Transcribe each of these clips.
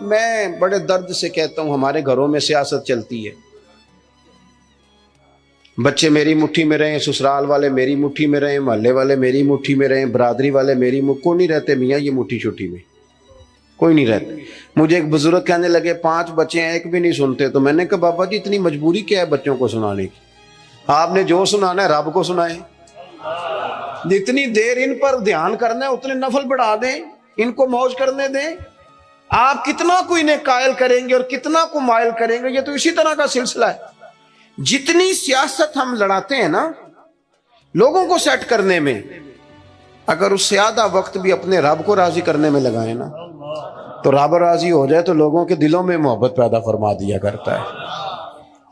میں بڑے درد سے کہتا ہوں ہمارے گھروں میں سیاست چلتی ہے، بچے میری مٹھی میں رہیں، سسرال والے میری مٹھی میں رہیں، محلے والے میری مٹھی میں رہیں، برادری والے میری کوئی نہیں رہتے میاں یہ مٹھی چھٹی میں، کوئی نہیں رہتے۔ مجھے ایک بزرگ کہنے لگے 5 بچے ہیں ایک بھی نہیں سنتے، تو میں نے کہا بابا جی اتنی مجبوری کیا ہے بچوں کو سنانے کی؟ آپ نے جو سنانا ہے رب کو سنائیں، جتنی دیر ان پر دھیان کرنا ہے اتنے نفل بڑھا دیں، ان کو موج کرنے دیں۔ آپ کتنا کو انہیں قائل کریں گے اور کتنا کو مائل کریں گے، یہ تو اسی طرح کا سلسلہ ہے۔ جتنی سیاست ہم لڑاتے ہیں نا لوگوں کو سیٹ کرنے میں، اگر اس سے آدھا وقت بھی اپنے رب کو راضی کرنے میں لگائیں نا تو رب راضی ہو جائے تو لوگوں کے دلوں میں محبت پیدا فرما دیا کرتا ہے۔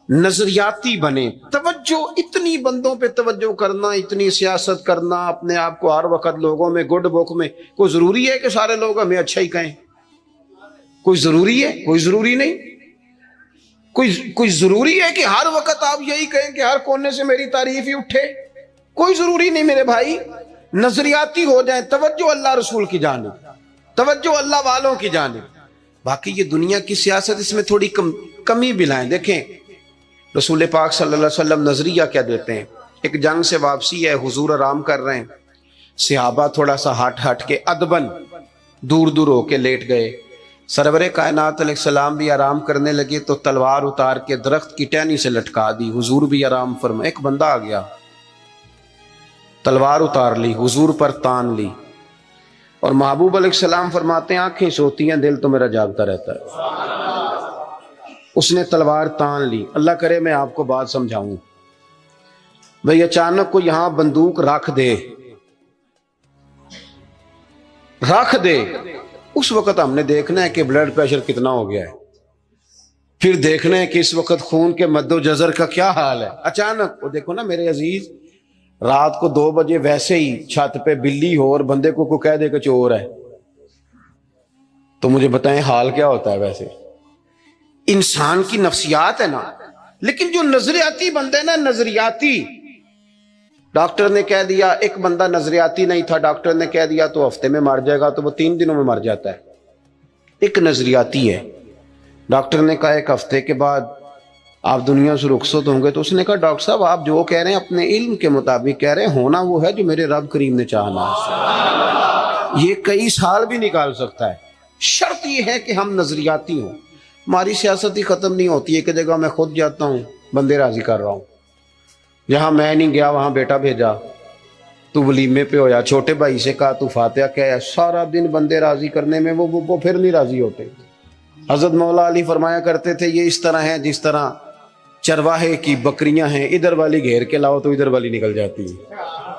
نظریاتی بنے، توجہ اتنی بندوں پہ توجہ کرنا، اتنی سیاست کرنا، اپنے آپ کو ہر وقت لوگوں میں گڈ بک میں، کوئی ضروری ہے کہ سارے لوگ ہمیں اچھا ہی کہیں؟ کوئی ضروری ہے؟ کوئی ضروری نہیں۔ کوئی ضروری ہے کہ ہر وقت آپ یہی کہیں کہ ہر کونے سے میری تعریف ہی اٹھے؟ کوئی ضروری نہیں میرے بھائی۔ نظریاتی ہو جائیں، توجہ اللہ رسول کی جانب، توجہ اللہ والوں کی جانب۔ باقی یہ دنیا کی سیاست اس میں تھوڑی کمی بھی لائیں۔ دیکھیں رسول پاک صلی اللہ علیہ وسلم نظریہ کیا دیتے ہیں؟ ایک جنگ سے واپسی ہے، حضور آرام کر رہے ہیں، صحابہ تھوڑا سا ہٹ کے ادبن دور دور ہو کے لیٹ گئے، سرور کائنات علیہ السلام بھی آرام کرنے لگے تو تلوار اتار کے درخت کی ٹہنی سے لٹکا دی، حضور بھی آرام فرما۔ ایک بندہ آ گیا، تلوار اتار لی، حضور پر تان لی، اور محبوب علیہ السلام فرماتے ہیں آنکھیں سوتی ہیں دل تو میرا جاگتا رہتا ہے۔ اس نے تلوار تان لی۔ اللہ کرے میں آپ کو بات سمجھاؤں، بھئی اچانک کو یہاں بندوق رکھ دے، اس وقت ہم نے دیکھنا ہے کہ بلڈ پریشر کتنا ہو گیا ہے، پھر دیکھنا ہے کہ اس وقت خون کے مد و جزر کا کیا حال ہے۔ اچانک وہ دیکھو نا میرے عزیز، رات کو 2 بجے ویسے ہی چھت پہ بلی ہو اور بندے کو کوئی کہہ دے کہ چور ہے، تو مجھے بتائیں حال کیا ہوتا ہے؟ ویسے انسان کی نفسیات ہے نا۔ لیکن جو نظریاتی بندے نا، نظریاتی، ڈاکٹر نے کہہ دیا، ایک بندہ نظریاتی نہیں تھا، ڈاکٹر نے کہہ دیا تو ہفتے میں مر جائے گا، تو وہ 3 دنوں میں مر جاتا ہے۔ ایک نظریاتی ہے، ڈاکٹر نے کہا 1 ہفتے کے بعد آپ دنیا سے رخصت ہوں گے، تو اس نے کہا ڈاکٹر صاحب آپ جو کہہ رہے ہیں اپنے علم کے مطابق کہہ رہے ہیں، ہونا وہ ہے جو میرے رب کریم نے چاہنا ہے۔ یہ کئی سال بھی نکال سکتا ہے، شرط یہ ہے کہ ہم نظریاتی ہوں۔ ہماری سیاست ہی ختم نہیں ہوتی ہے کہ جگہ میں خود جاتا ہوں بندے راضی کر رہا ہوں، جہاں میں نہیں گیا وہاں بیٹا بھیجا، تو ولیمے پہ ہویا، چھوٹے بھائی سے کہا تو فاتحہ کہہ، سارا دن بندے راضی کرنے میں وہ پھر نہیں راضی ہوتے۔ حضرت مولا علی فرمایا کرتے تھے یہ اس طرح ہے جس طرح چرواہے کی بکریاں ہیں، ادھر والی گھیر کے لاؤ تو ادھر والی نکل جاتی ہیں،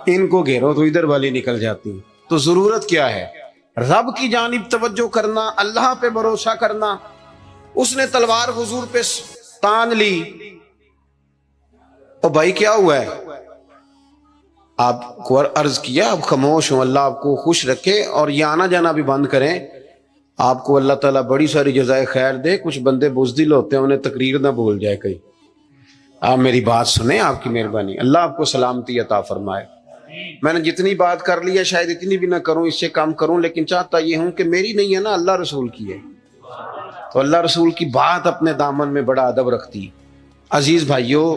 ان کو گھیرو تو ادھر والی نکل جاتی ہیں۔ تو ضرورت کیا ہے؟ رب کی جانب توجہ کرنا، اللہ پہ بھروسہ کرنا۔ اس نے تلوار حضور پہ تان لی، اور بھائی کیا ہوا ہے؟ آپ کو عرض کیا آپ خاموش ہوں، اللہ آپ کو خوش رکھے اور یہ آنا جانا بھی بند کریں، آپ کو اللہ تعالیٰ بڑی ساری جزائے خیر دے۔ کچھ بندے بزدل ہوتے ہیں، انہیں تقریر نہ بھول جائے کہیں۔ آپ میری بات سنیں، آپ کی مہربانی، اللہ آپ کو سلامتی عطا فرمائے۔ میں نے جتنی بات کر لی ہے شاید اتنی بھی نہ کروں، اس سے کم کروں، لیکن چاہتا یہ ہوں کہ میری نہیں ہے نا، اللہ رسول کی ہے، تو اللہ رسول کی بات اپنے دامن میں بڑا ادب رکھتی ہے۔ عزیز بھائیوں،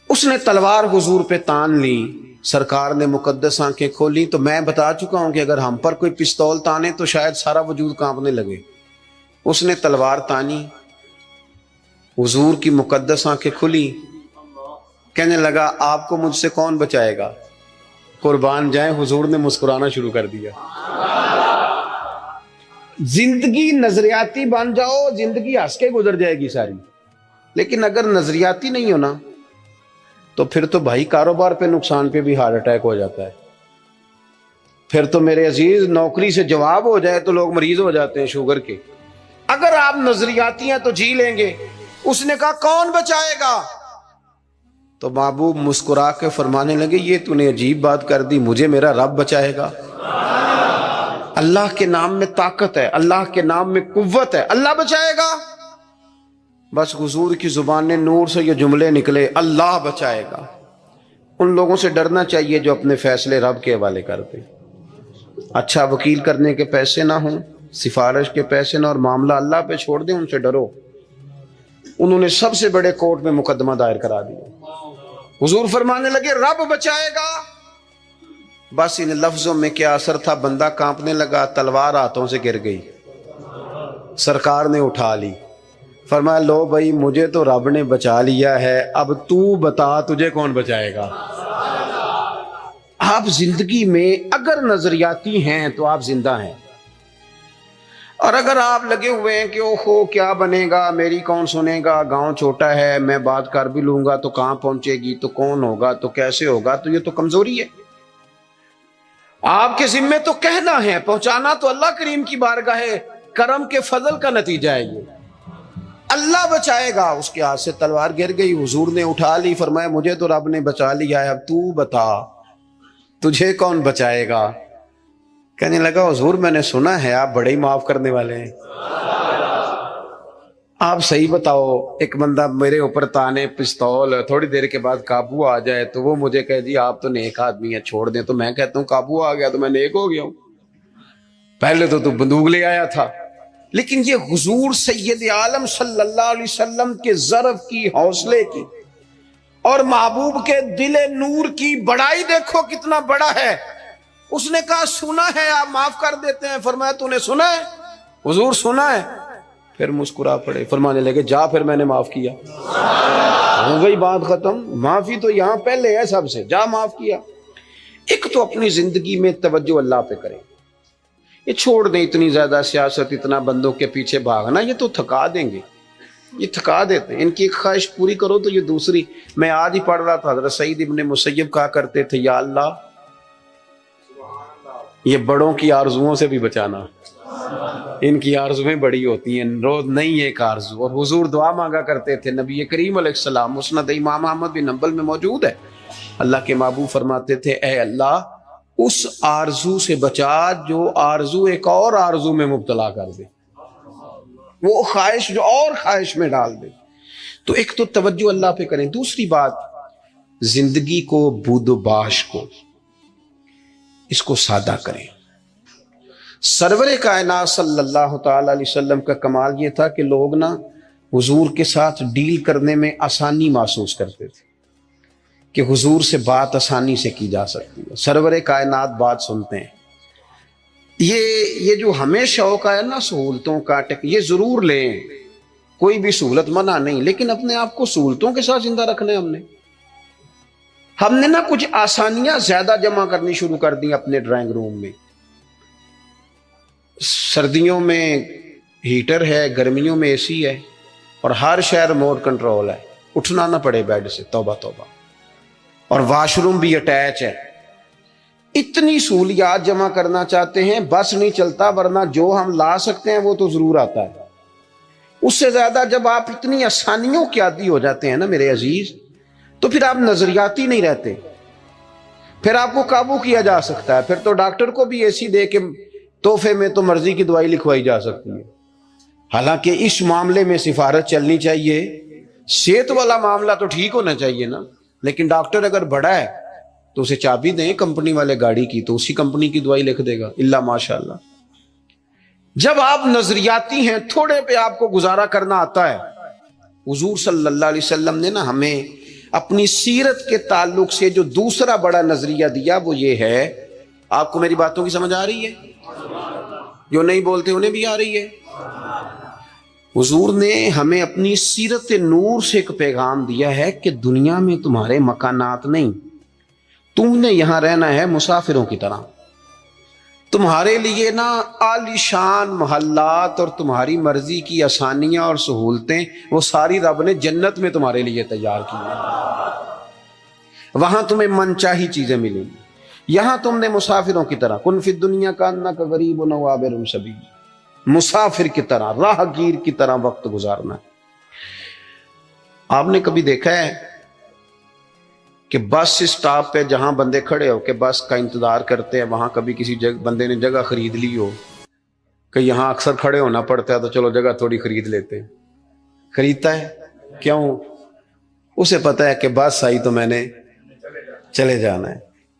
اس نے تلوار حضور پہ تان لی، سرکار نے مقدس آنکھیں کھولی۔ تو میں بتا چکا ہوں کہ اگر ہم پر کوئی پستول تانے تو شاید سارا وجود کانپنے لگے۔ اس نے تلوار تانی، حضور کی مقدس آنکھیں کھلی، کہنے لگا آپ کو مجھ سے کون بچائے گا؟ قربان جائیں، حضور نے مسکرانا شروع کر دیا۔ زندگی نظریاتی بن جاؤ، زندگی ہنس کے گزر جائے گی ساری، لیکن اگر نظریاتی نہیں ہونا تو پھر تو بھائی کاروبار پہ نقصان پہ بھی ہارٹ اٹیک ہو جاتا ہے۔ پھر تو میرے عزیز نوکری سے جواب ہو جائے تو لوگ مریض ہو جاتے ہیں شوگر کے۔ اگر آپ نظریاتی ہیں تو جی لیں گے۔ اس نے کہا کون بچائے گا؟ تو محبوب مسکرا کے فرمانے لگے یہ تو نے عجیب بات کر دی، مجھے میرا رب بچائے گا۔ اللہ کے نام میں طاقت ہے، اللہ کے نام میں قوت ہے، اللہ بچائے گا۔ بس حضور کی زبان نور سے یہ جملے نکلے، اللہ بچائے گا۔ ان لوگوں سے ڈرنا چاہیے جو اپنے فیصلے رب کے حوالے کرتے۔ اچھا وکیل کرنے کے پیسے نہ ہوں، سفارش کے پیسے نہ، اور معاملہ اللہ پہ چھوڑ دیں، ان سے ڈرو۔ انہوں نے سب سے بڑے کورٹ میں مقدمہ دائر کرا دیا۔ حضور فرمانے لگے رب بچائے گا۔ بس ان لفظوں میں کیا اثر تھا، بندہ کانپنے لگا، تلوار ہاتھوں سے گر گئی، سرکار نے اٹھا لی، فرمایا لو بھائی مجھے تو رب نے بچا لیا ہے، اب تو بتا تجھے کون بچائے گا۔ آپ زندگی میں اگر نظریاتی ہیں تو آپ زندہ ہیں، اور اگر آپ لگے ہوئے ہیں کہ اوہو کیا بنے گا، میری کون سنے گا، گاؤں چھوٹا ہے، میں بات کر بھی لوں گا تو کہاں پہنچے گی، تو کون ہوگا، تو کیسے ہوگا، تو یہ تو کمزوری ہے۔ آپ کے ذمے تو کہنا ہے، پہنچانا تو اللہ کریم کی بارگاہ ہے، کرم کے فضل کا نتیجہ ہے یہ۔ اللہ بچائے گا۔ اس کے ہاتھ سے تلوار گر گئی، حضور نے اٹھا لی، فرمایا مجھے تو رب نے بچا لیا ہے، اب تو بتا تجھے کون بچائے گا۔ کہنے لگا حضور میں نے سنا ہے آپ بڑے ہی معاف کرنے والے ہیں، آپ صحیح بتاؤ، ایک بندہ میرے اوپر تانے پستول، تھوڑی دیر کے بعد قابو آ جائے تو وہ مجھے کہے جی آپ تو نیک آدمی ہیں چھوڑ دیں، تو میں کہتا ہوں قابو آ گیا تو میں نیک ہو گیا ہوں، پہلے تو بندوق لے آیا تھا۔ لیکن یہ حضور سید عالم صلی اللہ علیہ وسلم کے ظرف کی، حوصلے کی، اور محبوب کے دل نور کی بڑائی دیکھو کتنا بڑا ہے۔ اس نے کہا سنا ہے آپ معاف کر دیتے ہیں، فرمایا تو نے سنا ہے، حضور سنا ہے، پھر مسکرا پڑے، فرمانے لگے جا پھر میں نے معاف کیا، ہو گئی بات ختم، معافی تو یہاں پہلے ہے سب سے، جا معاف کیا۔ ایک تو اپنی زندگی میں توجہ اللہ پہ کریں، یہ چھوڑ دیں اتنی زیادہ سیاست، اتنا بندوں کے پیچھے بھاگنا، یہ تو تھکا دیں گے، یہ تھکا دیتے ہیں۔ ان کی ایک خواہش پوری کرو تو یہ دوسری۔ میں آج ہی پڑھ رہا تھا، حضرت سعید ابن مسیب کہا کرتے تھے یا اللہ یہ بڑوں کی آرزوؤں سے بھی بچانا، ان کی آرزویں بڑی ہوتی ہیں، روز نہیں ایک آرزو۔ اور حضور دعا مانگا کرتے تھے، نبی کریم علیہ السلام مسند امام احمد بن حنبل میں موجود ہے، اللہ کے محبوب فرماتے تھے اے اللہ اس آرزو سے بچا جو آرزو ایک اور آرزو میں مبتلا کر دے، وہ خواہش جو اور خواہش میں ڈال دے۔ تو ایک تو توجہ اللہ پہ کریں۔ دوسری بات، زندگی کو بود و باش کو اس کو سادہ کریں۔ سرور کائنات صلی اللہ تعالی علیہ وسلم کا کمال یہ تھا کہ لوگ نا حضور کے ساتھ ڈیل کرنے میں آسانی محسوس کرتے تھے کہ حضور سے بات آسانی سے کی جا سکتی ہے، سرور کائنات بات سنتے ہیں۔ یہ جو ہمیں شوق ہے نا سہولتوں کا، یہ ضرور لیں، کوئی بھی سہولت منع نہیں، لیکن اپنے آپ کو سہولتوں کے ساتھ زندہ رکھنا ہے۔ ہم نے نا کچھ آسانیاں زیادہ جمع کرنی شروع کر دی اپنے ڈرائنگ روم میں۔ سردیوں میں ہیٹر ہے، گرمیوں میں اے سی ہے، اور ہر شہر ریموٹ کنٹرول ہے، اٹھنا نہ پڑے بیڈ سے، توبہ توبہ، اور واش روم بھی اٹیچ ہے۔ اتنی سہولیات جمع کرنا چاہتے ہیں، بس نہیں چلتا، ورنہ جو ہم لا سکتے ہیں وہ تو ضرور آتا ہے۔ اس سے زیادہ جب آپ اتنی آسانیوں کے عادی ہو جاتے ہیں نا میرے عزیز، تو پھر آپ نظریاتی نہیں رہتے، پھر آپ کو قابو کیا جا سکتا ہے، پھر تو ڈاکٹر کو بھی اے سی دے کے تحفے میں تو مرضی کی دوائی لکھوائی جا سکتی ہے۔ حالانکہ اس معاملے میں سفارت چلنی چاہیے، صحت والا معاملہ تو ٹھیک ہونا چاہیے نا، لیکن ڈاکٹر اگر بڑا ہے تو اسے چابی دیں کمپنی والے گاڑی کی، تو اسی کمپنی کی دوائی لکھ دے گا، اللہ ماشاء اللہ۔ جب آپ نظریاتی ہیں، تھوڑے پہ آپ کو گزارا کرنا آتا ہے۔ حضور صلی اللہ علیہ وسلم نے نا ہمیں اپنی سیرت کے تعلق سے جو دوسرا بڑا نظریہ دیا وہ یہ ہے، آپ کو میری باتوں کی سمجھ آ رہی ہے؟ جو نہیں بولتے انہیں بھی آ رہی ہے۔ حضور نے ہمیں اپنی سیرت نور سے ایک پیغام دیا ہے کہ دنیا میں تمہارے مکانات نہیں، تم نے یہاں رہنا ہے مسافروں کی طرح۔ تمہارے لیے نا عالی شان محلات اور تمہاری مرضی کی آسانیاں اور سہولتیں وہ ساری رب نے جنت میں تمہارے لیے تیار کی ہیں، وہاں تمہیں من چاہی چیزیں ملیں گی۔ یہاں تم نے مسافروں کی طرح، کن فی الدنیا کانک غریب و عابر سبیل، مسافر کی طرح، راہ گیر کی طرح وقت گزارنا ہے۔ آپ نے کبھی دیکھا ہے کہ بس اسٹاپ پہ جہاں بندے کھڑے ہو کہ بس کا انتظار کرتے ہیں، وہاں کبھی کسی بندے نے جگہ خرید لی ہو کہ یہاں اکثر کھڑے ہونا پڑتا ہے تو چلو جگہ تھوڑی خرید لیتے ہیں، خریدتا ہے کیوں؟ اسے پتا ہے کہ بس آئی تو میں نے چلے جانا ہے۔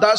10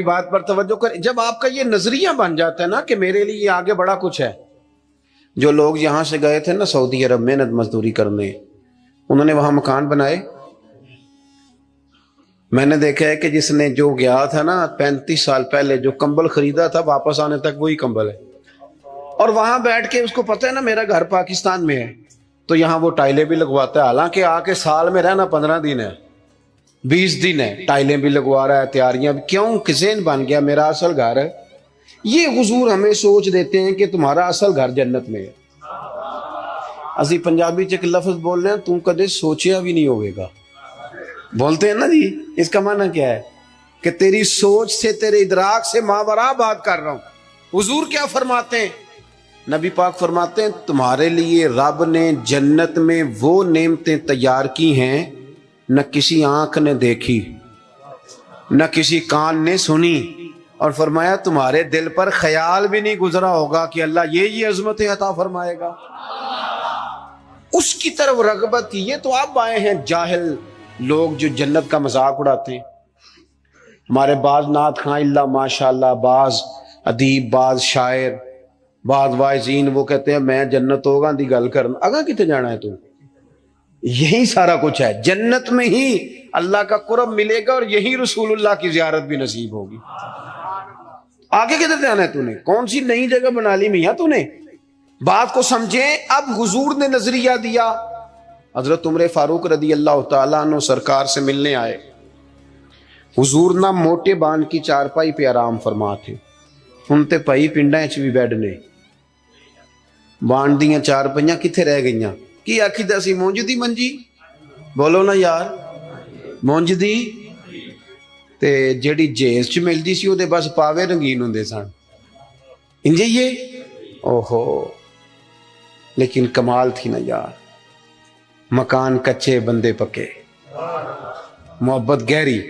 میری بات پر توجہ کر. جب آپ کا یہ نظریہ بن جاتا ہے نا کہ میرے لیے آگے بڑا کچھ ہے. جو لوگ یہاں سے گئے تھے نا سعودی عرب محنت مزدوری کرنے, انہوں نے وہاں مکان بنائے. میں نے دیکھا ہے کہ جس نے جو گیا تھا نا 35 سال پہلے جو کمبل خریدا تھا واپس آنے تک وہی کمبل ہے, اور وہاں بیٹھ کے اس کو پتہ ہے نا میرا گھر پاکستان میں ہے, تو یہاں وہ ٹائلیں بھی لگواتا ہے. حالانکہ آ کے سال میں رہنا 15 دن ہے 20 دن ہے, ٹائلیں بھی لگوا رہا ہے, تیاریاں بھی. کیوں؟ کسین بن گیا میرا اصل گھر ہے. یہ حضور ہمیں سوچ دیتے ہیں کہ تمہارا اصل گھر جنت میں ہے. اسی پنجابی چ ایک لفظ بول رہے ہیں, تم کدے سوچیا بھی نہیں ہوئے گا, بولتے ہیں نا جی. اس کا معنی کیا ہے کہ تیری سوچ سے تیرے ادراک سے ماورا بات کر رہا ہوں. حضور کیا فرماتے ہیں؟ نبی پاک فرماتے ہیں تمہارے لیے رب نے جنت میں وہ نعمتیں تیار کی ہیں نہ کسی آنکھ نے دیکھی نہ کسی کان نے سنی, اور فرمایا تمہارے دل پر خیال بھی نہیں گزرا ہوگا کہ اللہ یہ عظمتیں عطا فرمائے گا. اس کی طرف رغبت کی. یہ تو آپ آئے ہیں جاہل لوگ جو جنت کا مذاق اڑاتے ہیں. ہمارے بعض نعت خواں اللہ ماشاءاللہ, بعض ادیب, بعض شاعر, بعض واعظین وہ کہتے ہیں میں جنت ہوگا دی گل کرنا. اگاں کتے جانا ہے تو؟ یہی سارا کچھ ہے. جنت میں ہی اللہ کا قرب ملے گا اور یہی رسول اللہ کی زیارت بھی نصیب ہوگی. آگے کدھر جانا ہے تو نے؟ کون سی نئی جگہ بنا لی میاں تو نے؟ بات کو سمجھیں. اب حضور نے نظریہ دیا. حضرت عمر فاروق رضی اللہ تعالیٰ عنہ سرکار سے ملنے آئے. حضور نہ موٹے بان کی چارپائی پہ آرام فرما تھے. ہن تے پئی پنڈاں وچ بھی بیڈ نے, بان دیاں چارپائیاں کتھے رہ گئیاں؟ کی آکھی دا سی مونج دی منجی, بولو نا یار, مونج دی تے جیڑی جیز چ ملدی سی او دے بس پاوے رنگین ہوندے سن. انجے یہ اوہو, لیکن کمال تھی نا یار. مکان کچے بندے پکے, محبت گہری,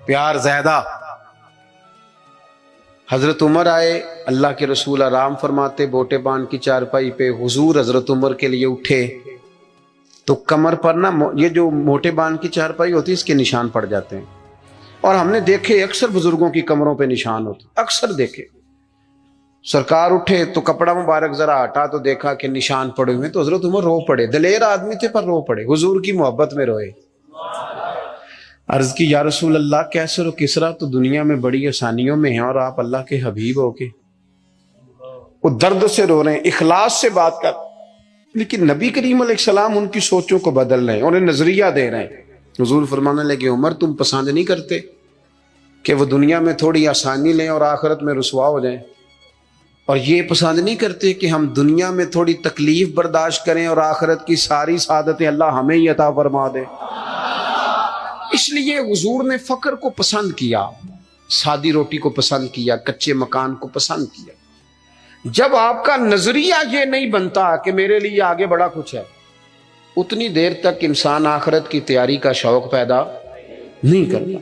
پیار زیادہ. حضرت عمر آئے, اللہ کے رسول آرام فرماتے بوٹے بان کی چارپائی پہ. حضور حضرت عمر کے لیے اٹھے تو کمر پر نا یہ جو موٹے بان کی چارپائی ہوتی ہے اس کے نشان پڑ جاتے ہیں, اور ہم نے دیکھے اکثر بزرگوں کی کمروں پہ نشان ہوتے, اکثر دیکھے. سرکار اٹھے تو کپڑا مبارک ذرا ہٹا تو دیکھا کہ نشان پڑے ہوئے, تو حضرت عمر رو پڑے. دلیر آدمی تھے پر رو پڑے, حضور کی محبت میں روئے. عرض کی یا رسول اللہ کیسر و کسرا تو دنیا میں بڑی آسانیوں میں ہیں اور آپ اللہ کے حبیب ہو کے. وہ درد سے رو رہے ہیں, اخلاص سے بات کر. لیکن نبی کریم علیہ السلام ان کی سوچوں کو بدل رہے ہیں, انہیں نظریہ دے رہے ہیں. حضور فرمانے لگے عمر تم پسند نہیں کرتے کہ وہ دنیا میں تھوڑی آسانی لیں اور آخرت میں رسوا ہو جائیں, اور یہ پسند نہیں کرتے کہ ہم دنیا میں تھوڑی تکلیف برداشت کریں اور آخرت کی ساری سعادتیں اللہ ہمیں ہی عطا فرما دے. اس لیے حضور نے فقر کو پسند کیا, سادی روٹی کو پسند کیا, کچے مکان کو پسند کیا. جب آپ کا نظریہ یہ نہیں بنتا کہ میرے لیے آگے بڑا کچھ ہے, اتنی دیر تک انسان آخرت کی تیاری کا شوق پیدا نہیں کرتا.